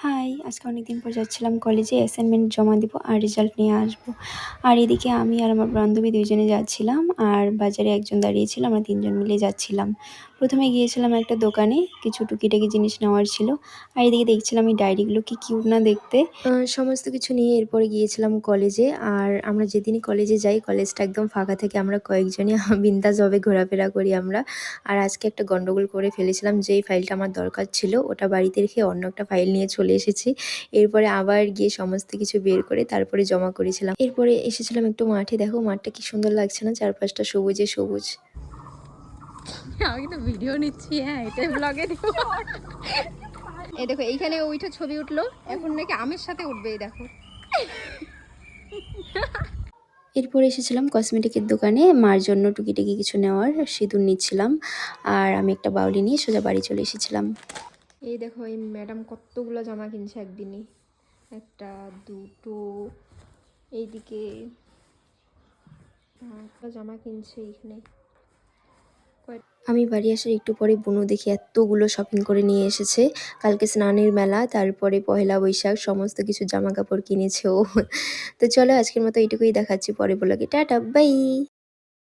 High! আজকে অনেকদিন পর যাচ্ছিলাম কলেজে অ্যাসাইনমেন্ট জমা দিব আর রেজাল্ট নিয়ে আসবো। আর এদিকে আমি আর আমার বান্ধবী ২ জনে যাচ্ছিলাম। আর বাজারে একজন দাঁড়িয়েছিল, আমরা ৩ জন মিলে যাচ্ছিলাম। ১ম এ গিয়েছিলাম একটা দোকানে, কিছু টুকিটাকি জিনিস নেওয়ার ছিল। আর এদিকে দেখছিলাম এই ডায়েরিগুলো কি কিউট না দেখতে। সমস্ত কিছু নিয়ে এরপরে গিয়েছিলাম কলেজে। আর আমরা যেদিনই কলেজে যাই, কলেজটা একদম ফাঁকা থাকে। আমরা কয়েকজনই বিন্দাসভাবে ঘোরাফেরা করি আমরা। আর আজকে একটা গন্ডগোল করে ফেলেছিলাম, যেই ফাইলটা আমার দরকার ছিল ওটা বাড়িতে রেখে অন্য একটা ফাইল নিয়ে চলে এসেছি। এরপরে আবার গিয়ে সমস্ত কিছু বের করে তারপরে জমা করেছিলাম। এরপরে এসেছিলাম একটু মাঠে। দেখো মাঠটা কি সুন্দর লাগছে না, চারপাশটা সবুজে সবুজ। আমি তো ভিডিও নিচ্ছি, হ্যাঁ এটাই ব্লগে দিব। এই দেখো এইখানে ওইটা ছবি উঠলো, এখন নাকি আমের সাথে উঠবে, এই দেখো। এরপরে এসেছিলাম কসমেটিকের দোকানে মার জন্য টুকিটাকি কিছু নেওয়ার, সিঁদুর নিচ্ছিলাম। আর আমি একটা বাউলি নিয়ে সোজা বাড়ি চলে এসেছিলাম। এই দেখো এই ম্যাডাম কতগুলো জামা কিনছে একদিনই, একটা দুটো, এইদিকে একটা জামা কিনছে এইখানে। আমি বাড়ি আসার একটু পরে বুনু দেখি এতগুলো শপিং করে নিয়ে এসেছে। কালকে স্নানের মেলা, তারপরে পহেলা বৈশাখ, সমস্ত কিছু জামা কাপড় কিনেছে ও। তো চলো আজকের মতো এইটুকুই, দেখাচ্ছি পরে ব্লগে। Tata bye.